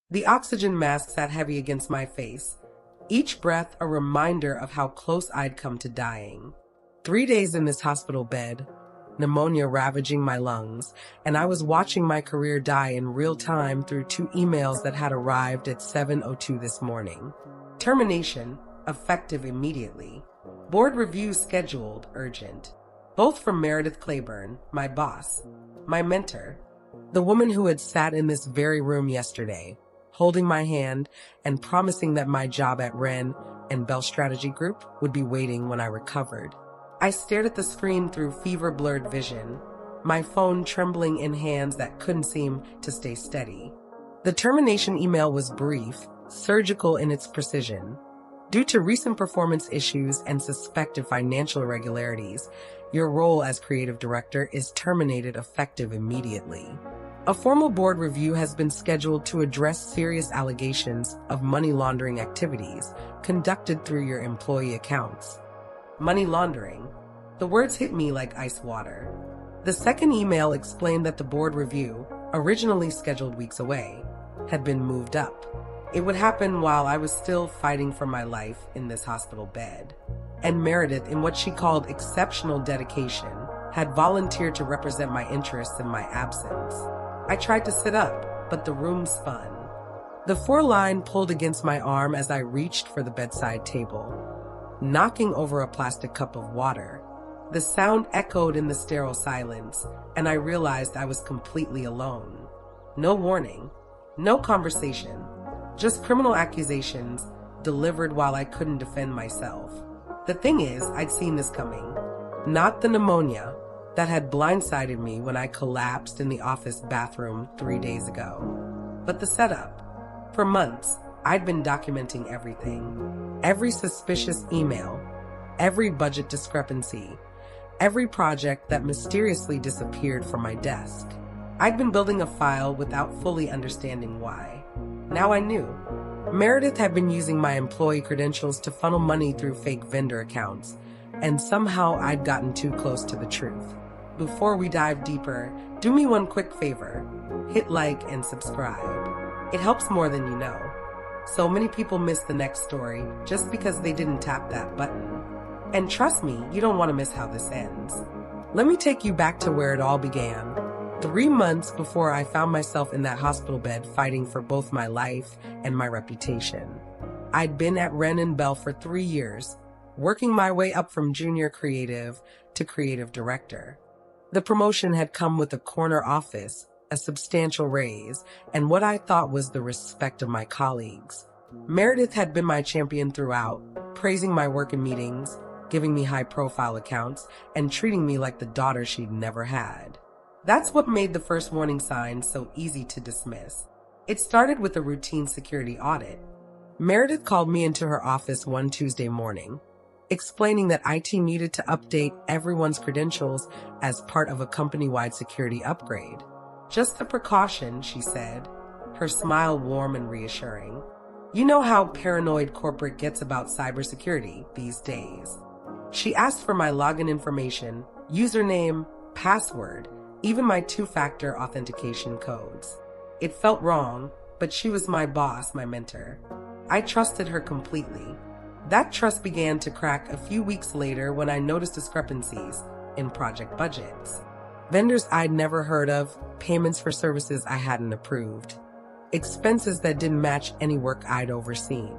The oxygen mask sat heavy against my face, each breath a reminder of how close I'd come to dying. 3 days in this hospital bed, pneumonia ravaging my lungs, and I was watching my career die in real time through 2 emails that had arrived at 7:02 this morning. Termination, effective immediately. Board review scheduled, urgent. Both from Meredith Claiborne, my boss, my mentor, the woman who had sat in this very room yesterday, holding my hand and promising that my job at Wren and Bell Strategy Group would be waiting when I recovered. I stared at the screen through fever-blurred vision, my phone trembling in hands that couldn't seem to stay steady. The termination email was brief, surgical in its precision. Due to recent performance issues and suspected financial irregularities, your role as creative director is terminated effective immediately. A formal board review has been scheduled to address serious allegations of money laundering activities conducted through your employee accounts. Money laundering. The words hit me like ice water. The second email explained that the board review, originally scheduled weeks away, had been moved up. It would happen while I was still fighting for my life in this hospital bed. And Meredith, in what she called exceptional dedication, had volunteered to represent my interests in my absence. I tried to sit up, but the room spun. The 4-line pulled against my arm as I reached for the bedside table, knocking over a plastic cup of water. The sound echoed in the sterile silence, and I realized I was completely alone. No warning, no conversation, just criminal accusations delivered while I couldn't defend myself. The thing is, I'd seen this coming. Not the pneumonia that had blindsided me when I collapsed in the office bathroom 3 days ago, but the setup. For months, I'd been documenting everything. Every suspicious email, every budget discrepancy, every project that mysteriously disappeared from my desk. I'd been building a file without fully understanding why. Now I knew. Meredith had been using my employee credentials to funnel money through fake vendor accounts, and somehow I'd gotten too close to the truth. Before we dive deeper, do me one quick favor. Hit like and subscribe. It helps more than you know. So many people miss the next story just because they didn't tap that button. And trust me, you don't want to miss how this ends. Let me take you back to where it all began. 3 months before I found myself in that hospital bed fighting for both my life and my reputation. I'd been at Wren and Bell for 3 years, working my way up from junior creative to creative director. The promotion had come with a corner office, a substantial raise, and what I thought was the respect of my colleagues. Meredith had been my champion throughout, praising my work in meetings, giving me high-profile accounts, and treating me like the daughter she'd never had. That's what made the first warning sign so easy to dismiss. It started with a routine security audit. Meredith called me into her office one Tuesday morning, explaining that IT needed to update everyone's credentials as part of a company-wide security upgrade. Just a precaution, she said, her smile warm and reassuring. You know how paranoid corporate gets about cybersecurity these days. She asked for my login information, username, password, even my 2-factor authentication codes. It felt wrong, but she was my boss, my mentor. I trusted her completely. That trust began to crack a few weeks later when I noticed discrepancies in project budgets. Vendors I'd never heard of, payments for services I hadn't approved, expenses that didn't match any work I'd overseen.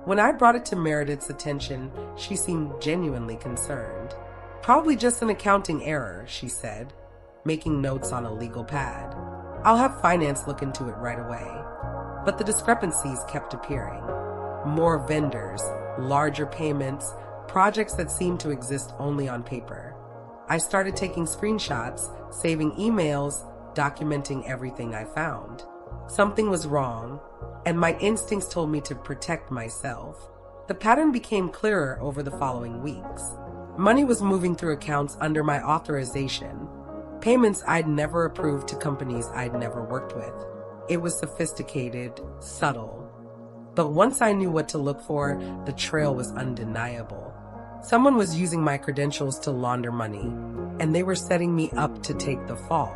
When I brought it to Meredith's attention, she seemed genuinely concerned. Probably just an accounting error, she said, making notes on a legal pad. I'll have finance look into it right away. But the discrepancies kept appearing. More vendors, larger payments, projects that seemed to exist only on paper. I started taking screenshots, saving emails, documenting everything I found. Something was wrong, and my instincts told me to protect myself. The pattern became clearer over the following weeks. Money was moving through accounts under my authorization, payments I'd never approved to companies I'd never worked with. It was sophisticated, subtle. But once I knew what to look for, the trail was undeniable. Someone was using my credentials to launder money, and they were setting me up to take the fall.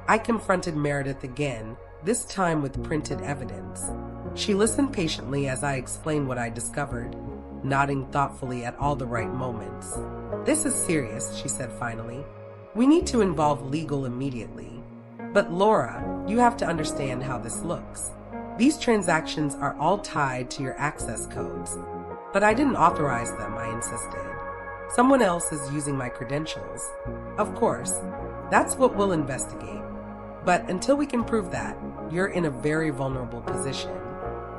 I confronted Meredith again, this time with printed evidence. She listened patiently as I explained what I discovered, nodding thoughtfully at all the right moments. "This is serious," she said finally. "We need to involve legal immediately. But Laura, you have to understand how this looks. These transactions are all tied to your access codes." "But I didn't authorize them," I insisted. "Someone else is using my credentials." "Of course, that's what we'll investigate. But until we can prove that, you're in a very vulnerable position.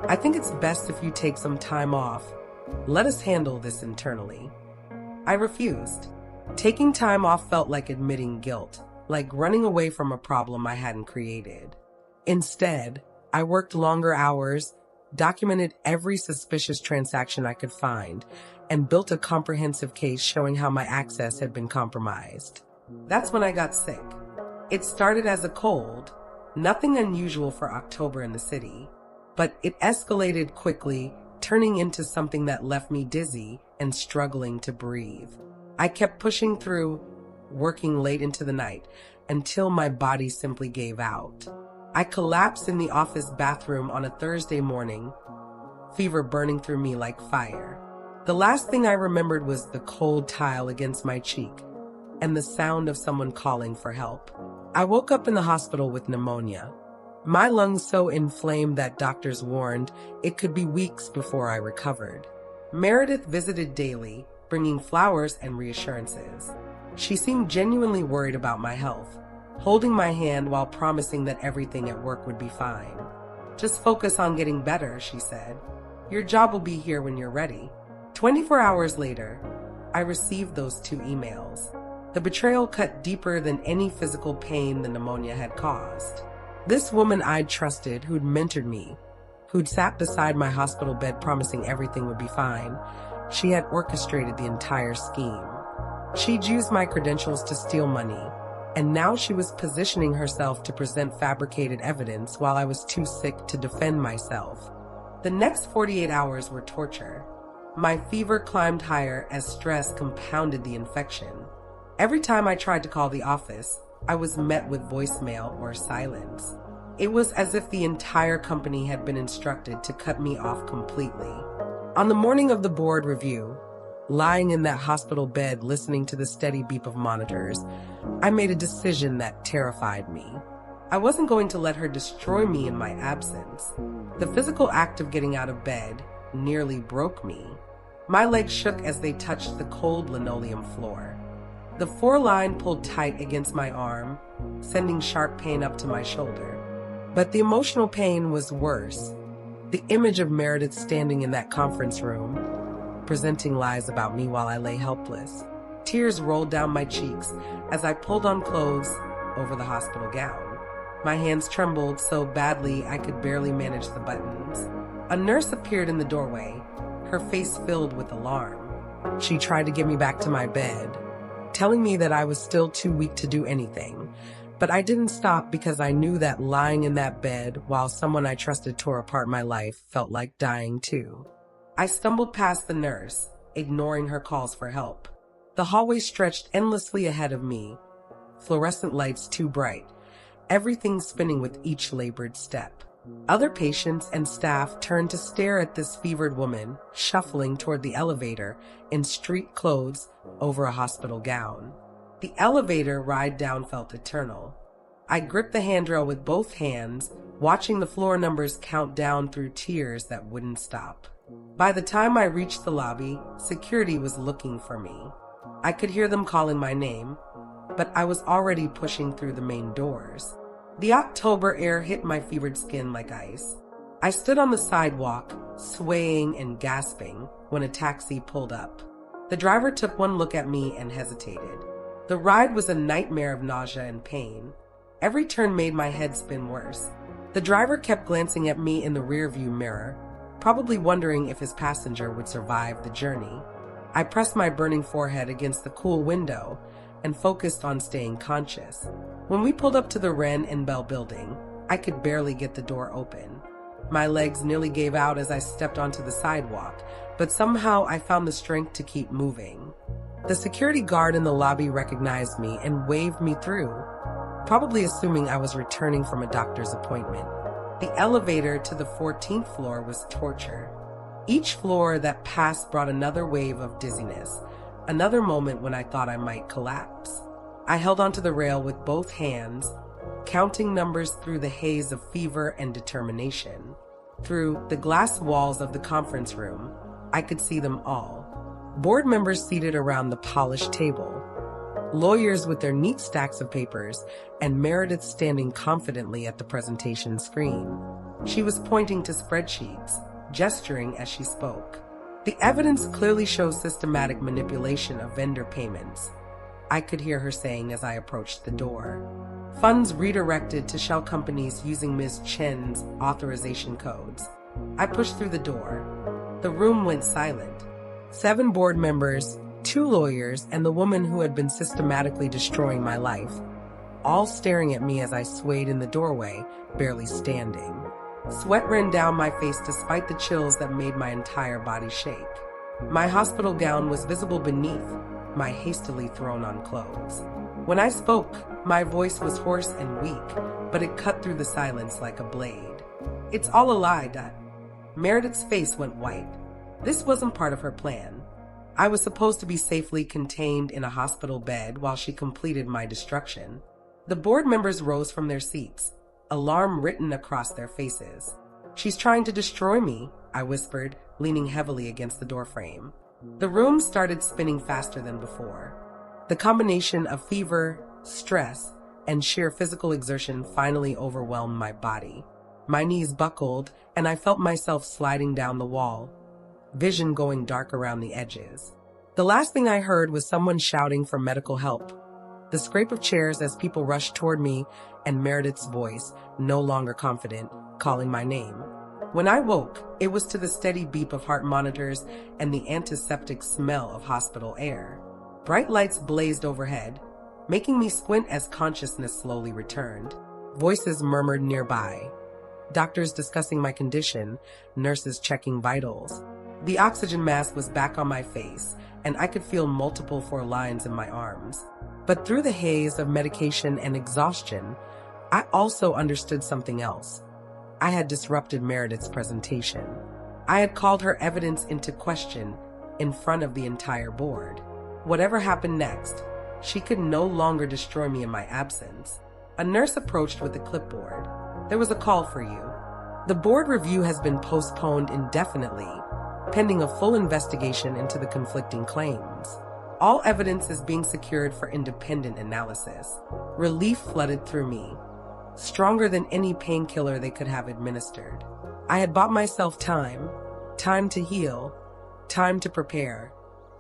I think it's best if you take some time off. Let us handle this internally." I refused. Taking time off felt like admitting guilt, like running away from a problem I hadn't created. Instead, I worked longer hours, documented every suspicious transaction I could find, and built a comprehensive case showing how my access had been compromised. That's when I got sick. It started as a cold, nothing unusual for October in the city, but it escalated quickly, turning into something that left me dizzy and struggling to breathe. I kept pushing through, working late into the night, until my body simply gave out. I collapsed in the office bathroom on a Thursday morning, fever burning through me like fire. The last thing I remembered was the cold tile against my cheek and the sound of someone calling for help. I woke up in the hospital with pneumonia, my lungs so inflamed that doctors warned it could be weeks before I recovered. Meredith visited daily, bringing flowers and reassurances. She seemed genuinely worried about my health, holding my hand while promising that everything at work would be fine. "Just focus on getting better," she said. "Your job will be here when you're ready." 24 hours later, I received those 2 emails. The betrayal cut deeper than any physical pain the pneumonia had caused. This woman I'd trusted, who'd mentored me, who'd sat beside my hospital bed promising everything would be fine, she had orchestrated the entire scheme. She'd used my credentials to steal money, and now she was positioning herself to present fabricated evidence while I was too sick to defend myself. The next 48 hours were torture. My fever climbed higher as stress compounded the infection. Every time I tried to call the office, I was met with voicemail or silence. It was as if the entire company had been instructed to cut me off completely. On the morning of the board review, lying in that hospital bed listening to the steady beep of monitors, I made a decision that terrified me. I wasn't going to let her destroy me in my absence. The physical act of getting out of bed nearly broke me. My legs shook as they touched the cold linoleum floor. The 4-line pulled tight against my arm, sending sharp pain up to my shoulder. But the emotional pain was worse. The image of Meredith standing in that conference room, presenting lies about me while I lay helpless. Tears rolled down my cheeks as I pulled on clothes over the hospital gown. My hands trembled so badly I could barely manage the buttons. A nurse appeared in the doorway, her face filled with alarm. She tried to get me back to my bed, telling me that I was still too weak to do anything. But I didn't stop because I knew that lying in that bed while someone I trusted tore apart my life felt like dying too. I stumbled past the nurse, ignoring her calls for help. The hallway stretched endlessly ahead of me, fluorescent lights too bright, everything spinning with each labored step. Other patients and staff turned to stare at this fevered woman shuffling toward the elevator in street clothes over a hospital gown. The elevator ride down felt eternal. I gripped the handrail with both hands, watching the floor numbers count down through tears that wouldn't stop. By the time I reached the lobby, security was looking for me. I could hear them calling my name, but I was already pushing through the main doors. The October air hit my fevered skin like ice. I stood on the sidewalk, swaying and gasping, when a taxi pulled up. The driver took one look at me and hesitated. The ride was a nightmare of nausea and pain. Every turn made my head spin worse. The driver kept glancing at me in the rearview mirror, probably wondering if his passenger would survive the journey. I pressed my burning forehead against the cool window and focused on staying conscious. When we pulled up to the Wren and Bell building, I could barely get the door open. My legs nearly gave out as I stepped onto the sidewalk, but somehow I found the strength to keep moving. The security guard in the lobby recognized me and waved me through, probably assuming I was returning from a doctor's appointment. The elevator to the 14th floor was torture. Each floor that passed brought another wave of dizziness, another moment when I thought I might collapse. I held onto the rail with both hands, counting numbers through the haze of fever and determination. Through the glass walls of the conference room, I could see them all. Board members seated around the polished table, lawyers with their neat stacks of papers, and Meredith standing confidently at the presentation screen. She was pointing to spreadsheets, gesturing as she spoke. The evidence clearly shows systematic manipulation of vendor payments, I could hear her saying as I approached the door. Funds redirected to shell companies using Ms. Chen's authorization codes. I pushed through the door. The room went silent. 7 board members, 2 lawyers, and the woman who had been systematically destroying my life, all staring at me as I swayed in the doorway, barely standing. Sweat ran down my face despite the chills that made my entire body shake. My hospital gown was visible beneath my hastily thrown-on clothes. When I spoke, my voice was hoarse and weak, but it cut through the silence like a blade. "It's all a lie, Dad." Meredith's face went white. This wasn't part of her plan. I was supposed to be safely contained in a hospital bed while she completed my destruction. The board members rose from their seats, alarm written across their faces. "She's trying to destroy me," I whispered, leaning heavily against the doorframe. The room started spinning faster than before. The combination of fever, stress, and sheer physical exertion finally overwhelmed my body. My knees buckled, and I felt myself sliding down the wall, vision going dark around the edges. The last thing I heard was someone shouting for medical help, the scrape of chairs as people rushed toward me, and Meredith's voice, no longer confident, calling my name. When I woke, it was to the steady beep of heart monitors and the antiseptic smell of hospital air. Bright lights blazed overhead, making me squint as consciousness slowly returned. Voices murmured nearby, doctors discussing my condition, nurses checking vitals. The oxygen mask was back on my face, and I could feel multiple 4 lines in my arms. But through the haze of medication and exhaustion, I also understood something else. I had disrupted Meredith's presentation. I had called her evidence into question in front of the entire board. Whatever happened next, she could no longer destroy me in my absence. A nurse approached with a clipboard. "There was a call for you. The board review has been postponed indefinitely, pending a full investigation into the conflicting claims. All evidence is being secured for independent analysis." Relief flooded through me, stronger than any painkiller they could have administered. I had bought myself time to heal, time to prepare,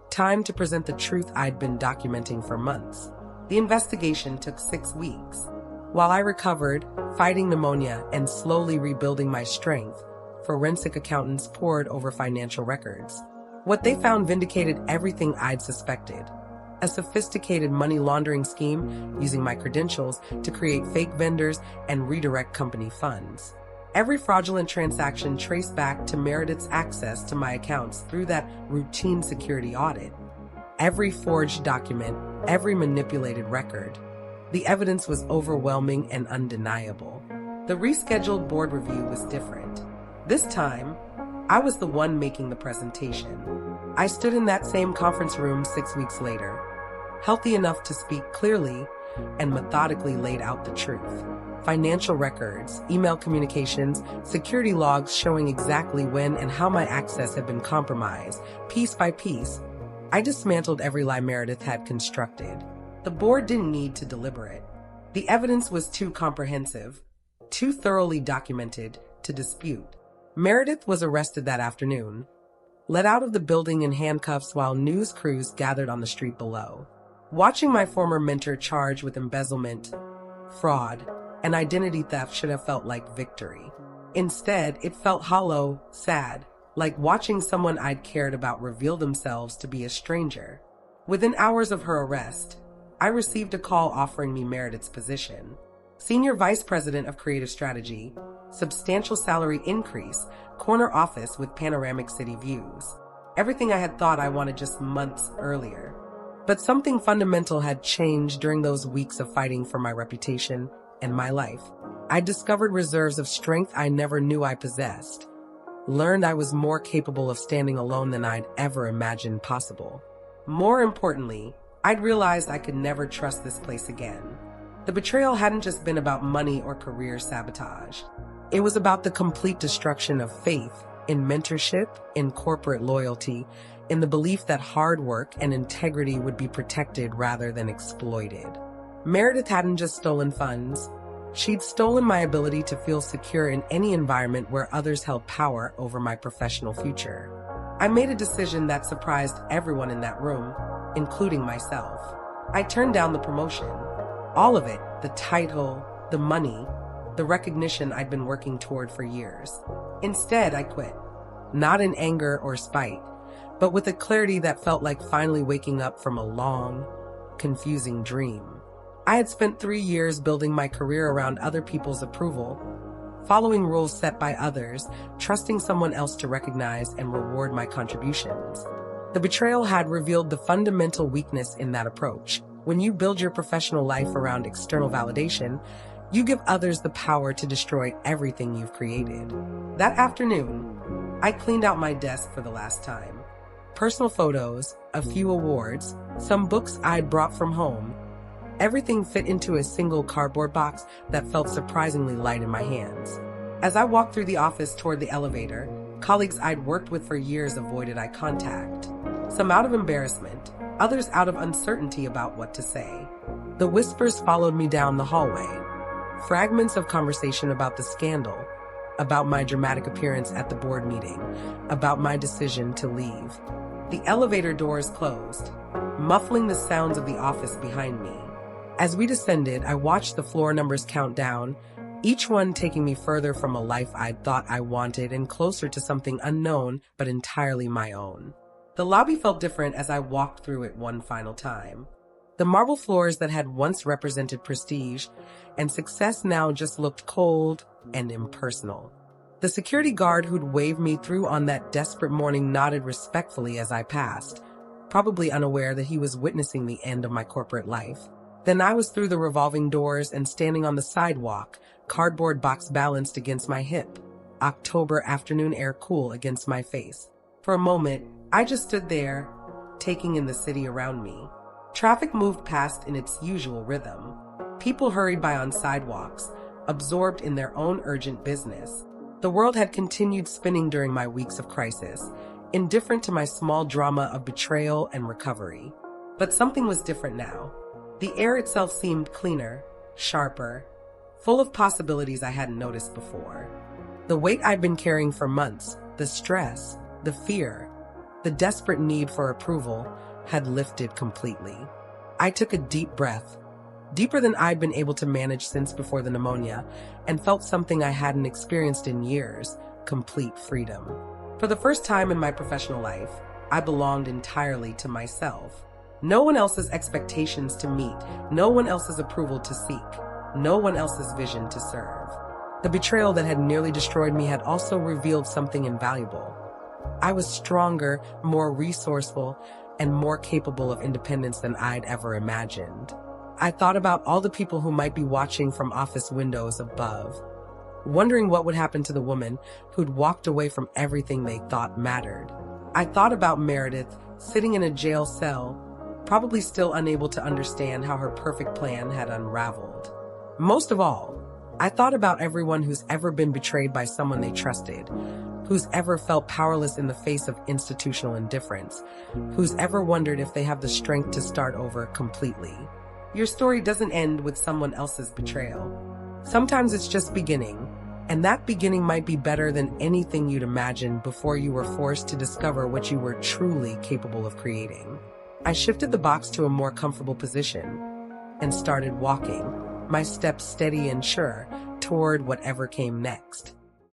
time to present the truth I'd been documenting for months. The investigation took 6 weeks. While I recovered, fighting pneumonia and slowly rebuilding my strength, forensic accountants pored over financial records. What they found vindicated everything I'd suspected. A sophisticated money laundering scheme using my credentials to create fake vendors and redirect company funds. Every fraudulent transaction traced back to Meredith's access to my accounts through that routine security audit. Every forged document, every manipulated record. The evidence was overwhelming and undeniable. The rescheduled board review was different. This time, I was the one making the presentation. I stood in that same conference room 6 weeks later, healthy enough to speak clearly, and methodically laid out the truth. Financial records, email communications, security logs showing exactly when and how my access had been compromised, piece by piece. I dismantled every lie Meredith had constructed. The board didn't need to deliberate. The evidence was too comprehensive, too thoroughly documented to dispute. Meredith was arrested that afternoon, led out of the building in handcuffs while news crews gathered on the street below. Watching my former mentor charged with embezzlement, fraud, and identity theft should have felt like victory. Instead, it felt hollow, sad, like watching someone I'd cared about reveal themselves to be a stranger. Within hours of her arrest, I received a call offering me Meredith's position. Senior Vice President of Creative Strategy, substantial salary increase, corner office with panoramic city views. Everything I had thought I wanted just months earlier. But something fundamental had changed during those weeks of fighting for my reputation and my life. I discovered reserves of strength I never knew I possessed. Learned I was more capable of standing alone than I'd ever imagined possible. More importantly, I'd realized I could never trust this place again. The betrayal hadn't just been about money or career sabotage. It was about the complete destruction of faith in mentorship, in corporate loyalty, in the belief that hard work and integrity would be protected rather than exploited. Meredith hadn't just stolen funds. She'd stolen my ability to feel secure in any environment where others held power over my professional future. I made a decision that surprised everyone in that room, including myself. I turned down the promotion. All of it, the title, the money, the recognition I'd been working toward for years. Instead, I quit. Not in anger or spite, but with a clarity that felt like finally waking up from a long, confusing dream. I had spent 3 years building my career around other people's approval, following rules set by others, trusting someone else to recognize and reward my contributions. The betrayal had revealed the fundamental weakness in that approach. When you build your professional life around external validation, you give others the power to destroy everything you've created. That afternoon, I cleaned out my desk for the last time. Personal photos, a few awards, some books I'd brought from home. Everything fit into a single cardboard box that felt surprisingly light in my hands. As I walked through the office toward the elevator, colleagues I'd worked with for years avoided eye contact. Some out of embarrassment, others out of uncertainty about what to say. The whispers followed me down the hallway. Fragments of conversation about the scandal, about my dramatic appearance at the board meeting, about my decision to leave. The elevator doors closed, muffling the sounds of the office behind me. As we descended, I watched the floor numbers count down, each one taking me further from a life I'd thought I wanted and closer to something unknown but entirely my own. The lobby felt different as I walked through it one final time. The marble floors that had once represented prestige and success now just looked cold and impersonal. The security guard who'd waved me through on that desperate morning nodded respectfully as I passed, probably unaware that he was witnessing the end of my corporate life. Then I was through the revolving doors and standing on the sidewalk, cardboard box balanced against my hip, October afternoon air cool against my face. For a moment, I just stood there, taking in the city around me. Traffic moved past in its usual rhythm. People hurried by on sidewalks, absorbed in their own urgent business. The world had continued spinning during my weeks of crisis, indifferent to my small drama of betrayal and recovery. But something was different now. The air itself seemed cleaner, sharper, full of possibilities I hadn't noticed before. The weight I'd been carrying for months, the stress, the fear, the desperate need for approval, had lifted completely. I took a deep breath, deeper than I'd been able to manage since before the pneumonia, and felt something I hadn't experienced in years, complete freedom. For the first time in my professional life, I belonged entirely to myself. No one else's expectations to meet, no one else's approval to seek, no one else's vision to serve. The betrayal that had nearly destroyed me had also revealed something invaluable. I was stronger, more resourceful, and more capable of independence than I'd ever imagined. I thought about all the people who might be watching from office windows above, wondering what would happen to the woman who'd walked away from everything they thought mattered. I thought about Meredith sitting in a jail cell, probably still unable to understand how her perfect plan had unraveled. Most of all, I thought about everyone who's ever been betrayed by someone they trusted, who's ever felt powerless in the face of institutional indifference, who's ever wondered if they have the strength to start over completely. Your story doesn't end with someone else's betrayal. Sometimes it's just beginning, and that beginning might be better than anything you'd imagined before you were forced to discover what you were truly capable of creating. I shifted the box to a more comfortable position and started walking, my steps steady and sure, toward whatever came next.